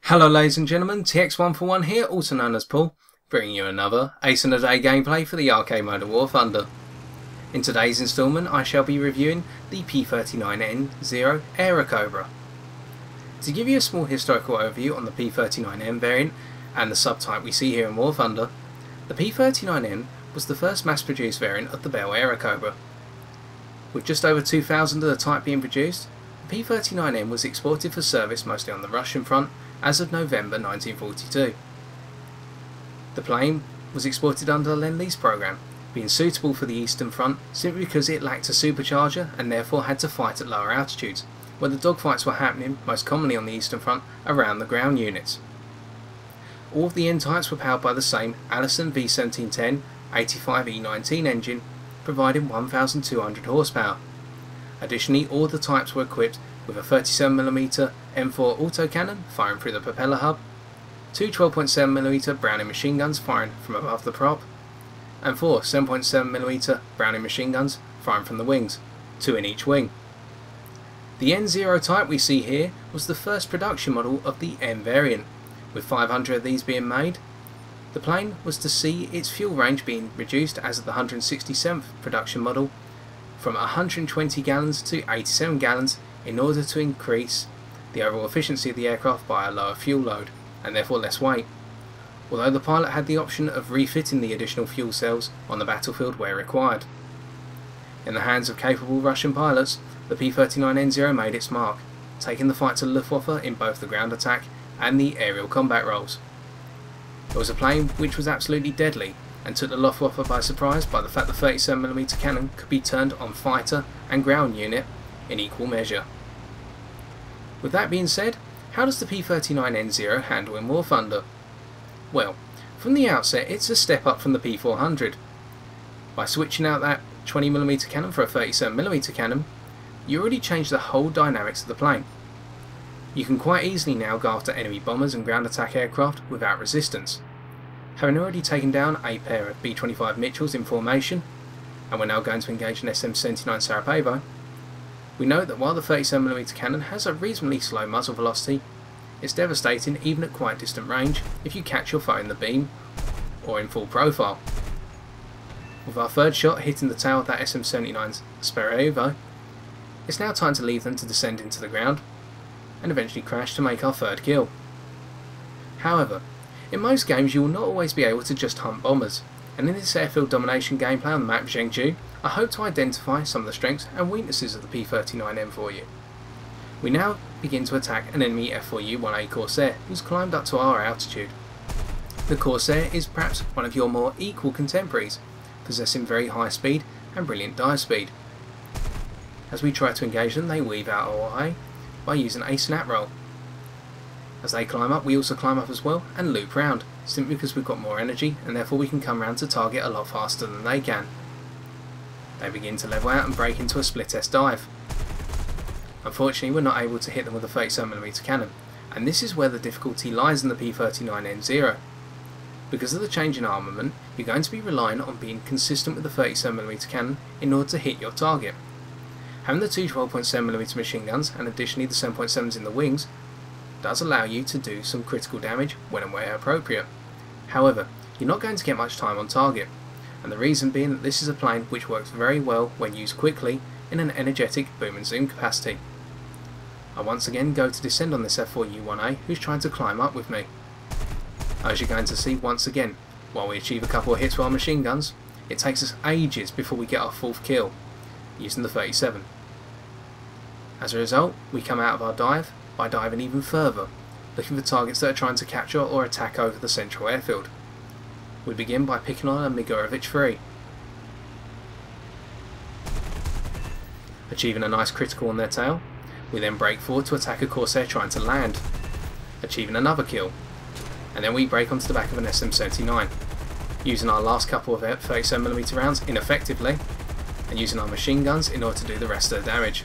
Hello ladies and gentlemen, TX141 here, also known as Paul, bringing you another Ace in a Day gameplay for the arcade mode of War Thunder. In today's instalment I shall be reviewing the P-39N-0 Airacobra. To give you a small historical overview on the P-39N variant and the subtype we see here in War Thunder, the P-39N was the first mass-produced variant of the Bell Airacobra. With just over 2,000 of the type being produced, the P-39N was exported for service mostly on the Russian front as of November 1942. The plane was exported under the Lend-Lease program, being suitable for the Eastern Front simply because it lacked a supercharger and therefore had to fight at lower altitudes, where the dogfights were happening most commonly on the Eastern Front around the ground units. All of the N types were powered by the same Allison V1710 85E19 engine, providing 1,200 horsepower. Additionally, all the types were equipped with a 37mm M4 autocannon firing through the propeller hub, two 12.7mm Browning machine guns firing from above the prop, and four 7.7mm Browning machine guns firing from the wings, two in each wing. The N0 type we see here was the first production model of the N variant, with 500 of these being made. The plane was to see its fuel range being reduced as of the 167th production model from 120 gallons to 87 gallons in order to increase the overall efficiency of the aircraft by a lower fuel load and therefore less weight, although the pilot had the option of refitting the additional fuel cells on the battlefield where required. In the hands of capable Russian pilots, the P-39N-0 made its mark, taking the fight to Luftwaffe in both the ground attack and the aerial combat roles. It was a plane which was absolutely deadly and took the Luftwaffe by surprise by the fact the 37mm cannon could be turned on fighter and ground unit in equal measure. With that being said, how does the P-39N-0 handle in War Thunder? Well, from the outset it's a step up from the P-400. By switching out that 20mm cannon for a 37mm cannon, you already changed the whole dynamics of the plane. You can quite easily now go after enemy bombers and ground attack aircraft without resistance. Having already taken down a pair of B-25 Mitchells in formation, and we're now going to engage an SM-79 Sarajevo, we know that while the 37mm cannon has a reasonably slow muzzle velocity, it's devastating even at quite distant range if you catch your foe in the beam or in full profile. With our third shot hitting the tail of that SM-79 Sarajevo, it's now time to leave them to descend into the ground and eventually crash to make our third kill. However, in most games you will not always be able to just hunt bombers, and in this airfield domination gameplay on the map Zhengzhou, I hope to identify some of the strengths and weaknesses of the P-39N for you. We now begin to attack an enemy F4U-1A Corsair who's climbed up to our altitude. The Corsair is perhaps one of your more equal contemporaries, possessing very high speed and brilliant dive speed. As we try to engage them, they weave out our way by using a snap roll. As they climb up, we also climb up as well and loop round, simply because we've got more energy and therefore we can come round to target a lot faster than they can. They begin to level out and break into a split S dive. Unfortunately, we're not able to hit them with a 37mm cannon, and this is where the difficulty lies in the P-39N-0. Because of the change in armament, you're going to be relying on being consistent with the 37mm cannon in order to hit your target. Having the two 12.7mm machine guns and additionally the 7.7s in the wings does allow you to do some critical damage when and where appropriate. However, you're not going to get much time on target, and the reason being that this is a plane which works very well when used quickly in an energetic boom and zoom capacity. I once again go to descend on this F4U-1A who's trying to climb up with me. As you're going to see once again, while we achieve a couple of hits with our machine guns, it takes us ages before we get our fourth kill, using the 37. As a result, we come out of our dive by diving even further, looking for targets that are trying to capture or attack over the central airfield. We begin by picking on a Migorovich 3. Achieving a nice critical on their tail, we then break forward to attack a Corsair trying to land, achieving another kill, and then we break onto the back of an SM-79, using our last couple of 37mm rounds ineffectively, and using our machine guns in order to do the rest of the damage.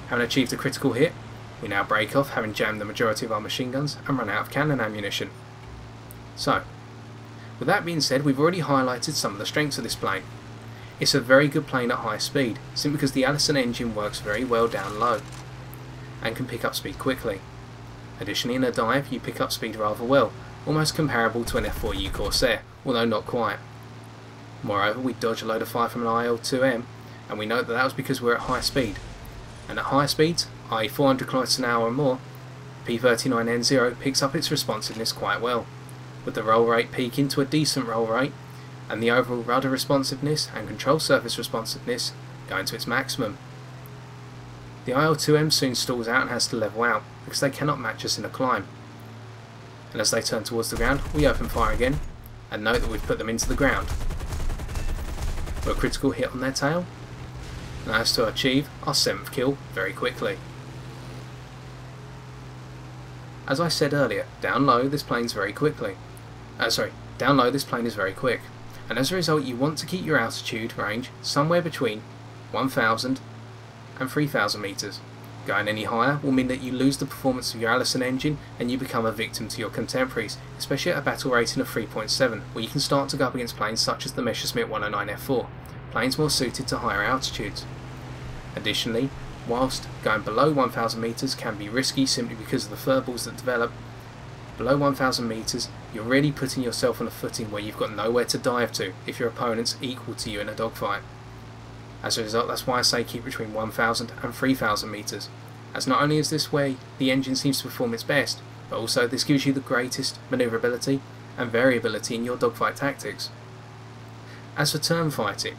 Having achieved a critical hit, we now break off, having jammed the majority of our machine guns and run out of cannon ammunition. So, with that being said, we've already highlighted some of the strengths of this plane. It's a very good plane at high speed, simply because the Allison engine works very well down low and can pick up speed quickly. Additionally, in a dive you pick up speed rather well, almost comparable to an F4U Corsair, although not quite. Moreover, we dodge a load of fire from an IL-2M, and we note that that was because we're at high speed. And at high speeds, i.e. 400 km an hour or more, P-39N-0 picks up its responsiveness quite well, with the roll rate peaking to a decent roll rate, and the overall rudder responsiveness and control surface responsiveness going to its maximum. The IL-2M soon stalls out and has to level out, because they cannot match us in a climb. And as they turn towards the ground, we open fire again, and note that we've put them into the ground. For a critical hit on their tail, and that is to achieve our 7th kill very quickly. As I said earlier, down low this plane is very quick, and as a result you want to keep your altitude range somewhere between 1,000 and 3,000 meters. Going any higher will mean that you lose the performance of your Allison engine and you become a victim to your contemporaries, especially at a battle rating of 3.7, where you can start to go up against planes such as the Messerschmitt 109 F4, planes more suited to higher altitudes. Additionally, whilst going below 1,000 meters can be risky simply because of the furballs that develop, below 1,000 meters you're really putting yourself on a footing where you've got nowhere to dive to if your opponent's equal to you in a dogfight. As a result, that's why I say keep between 1,000 and 3,000 meters, as not only is this where the engine seems to perform its best, but also this gives you the greatest maneuverability and variability in your dogfight tactics. As for turn fighting,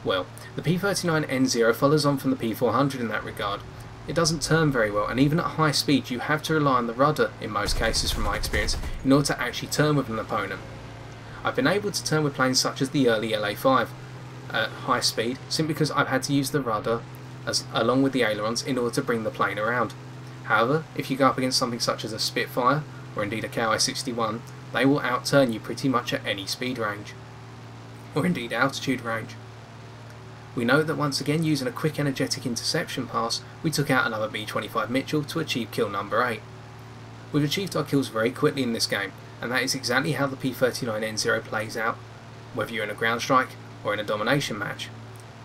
well, the P-39N-0 follows on from the P-400 in that regard. It doesn't turn very well, and even at high speed you have to rely on the rudder in most cases from my experience in order to actually turn with an opponent. I've been able to turn with planes such as the early LA-5 at high speed simply because I've had to use the rudder along with the ailerons in order to bring the plane around. However, if you go up against something such as a Spitfire or indeed a KI-61, they will outturn you pretty much at any speed range, or indeed altitude range. We note that once again, using a quick energetic interception pass, we took out another B-25 Mitchell to achieve kill number 8. We've achieved our kills very quickly in this game, and that is exactly how the P-39N-0 plays out, whether you're in a ground strike or in a domination match.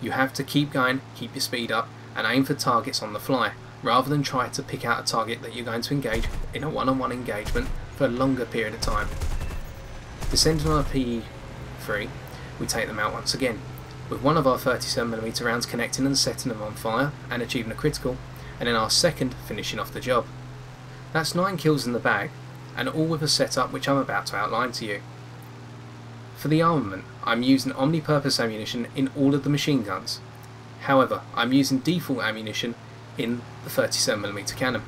You have to keep going, keep your speed up, and aim for targets on the fly, rather than try to pick out a target that you're going to engage in a one-on-one engagement for a longer period of time. Descending on a PE-3, we take them out once again, with one of our 37mm rounds connecting and setting them on fire and achieving a critical, and then our second finishing off the job. That's 9 kills in the bag, and all with a setup which I'm about to outline to you. For the armament, I'm using omni-purpose ammunition in all of the machine guns. However, I'm using default ammunition in the 37mm cannon.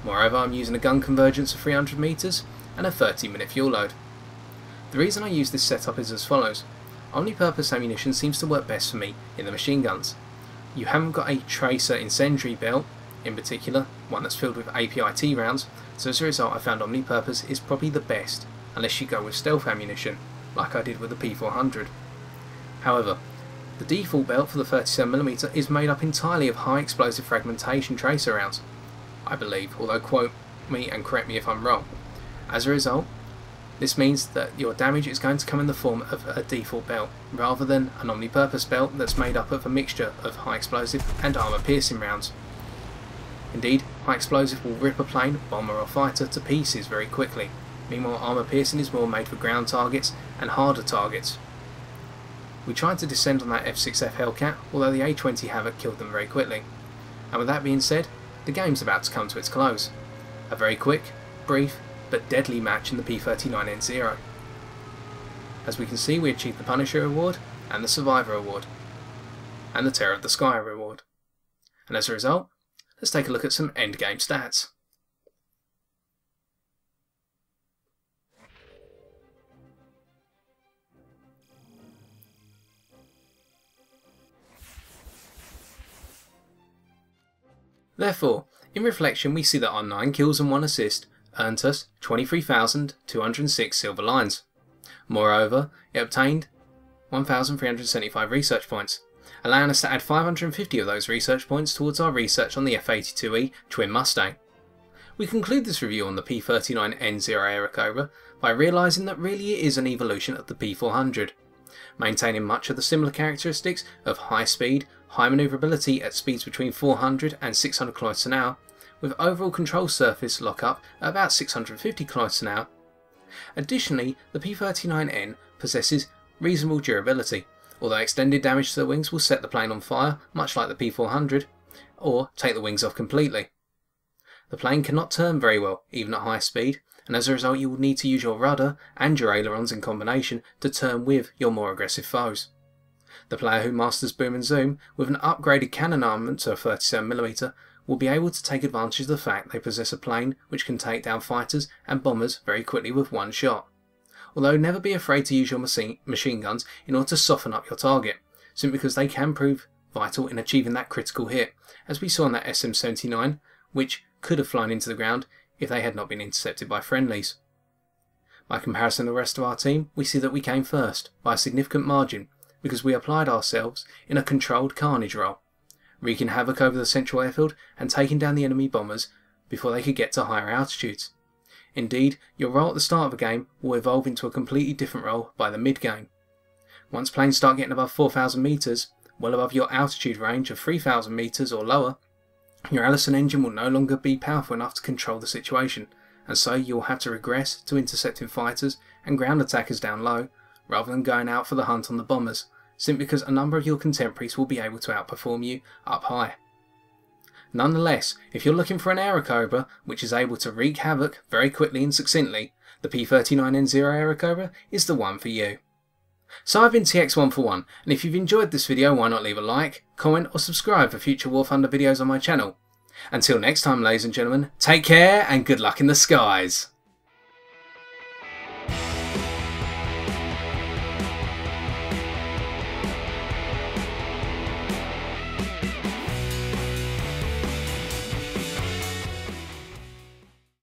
Moreover, I'm using a gun convergence of 300 meters and a 30-minute fuel load. The reason I use this setup is as follows. Omni-purpose ammunition seems to work best for me in the machine guns. You haven't got a tracer incendiary belt, in particular, one that's filled with APIT rounds, so as a result I found omni-purpose is probably the best, unless you go with stealth ammunition, like I did with the P400. However, the default belt for the 37mm is made up entirely of high explosive fragmentation tracer rounds, I believe, although quote me and correct me if I'm wrong. As a result, this means that your damage is going to come in the form of a default belt, rather than an omni-purpose belt that's made up of a mixture of high explosive and armour piercing rounds. Indeed, high explosive will rip a plane, bomber or fighter to pieces very quickly. Meanwhile, armour piercing is more made for ground targets and harder targets. We tried to descend on that F6F Hellcat, although the A20 Havoc killed them very quickly. And with that being said, the game's about to come to its close. A very quick, brief, but deadly match in the P-39N-0. As we can see, we achieved the Punisher Award, and the Survivor Award, and the Terror of the Sky Reward. And as a result, let's take a look at some endgame stats. Therefore, in reflection we see that our 9 kills and 1 assist earned us 23,206 silver lines. Moreover, it obtained 1,375 research points, allowing us to add 550 of those research points towards our research on the F-82E twin Mustang. We conclude this review on the P-39N-0 Airacobra by realising that really it is an evolution of the P-400, maintaining much of the similar characteristics of high speed, high manoeuvrability at speeds between 400 and 600 km an hour, with overall control surface lockup at about 650 km an hour. Additionally, the P-39N possesses reasonable durability, although extended damage to the wings will set the plane on fire, much like the P-400, or take the wings off completely. The plane cannot turn very well, even at high speed, and as a result you will need to use your rudder and your ailerons in combination to turn with your more aggressive foes. The player who masters boom and zoom with an upgraded cannon armament to a 37mm will be able to take advantage of the fact they possess a plane which can take down fighters and bombers very quickly with one shot. Although never be afraid to use your machine guns in order to soften up your target, simply because they can prove vital in achieving that critical hit, as we saw in that SM-79, which could have flown into the ground if they had not been intercepted by friendlies. By comparison to the rest of our team, we see that we came first, by a significant margin, because we applied ourselves in a controlled Carnage role, wreaking havoc over the central airfield and taking down the enemy bombers before they could get to higher altitudes. Indeed, your role at the start of a game will evolve into a completely different role by the mid-game. Once planes start getting above 4,000 metres, well above your altitude range of 3,000 metres or lower, your Allison engine will no longer be powerful enough to control the situation, and so you will have to regress to intercepting fighters and ground attackers down low, rather than going out for the hunt on the bombers, simply because a number of your contemporaries will be able to outperform you up high. Nonetheless, if you're looking for an Airacobra which is able to wreak havoc very quickly and succinctly, the P-39N-0 Airacobra is the one for you. So I've been TX141, and if you've enjoyed this video, why not leave a like, comment or subscribe for future War Thunder videos on my channel. Until next time, ladies and gentlemen, take care and good luck in the skies!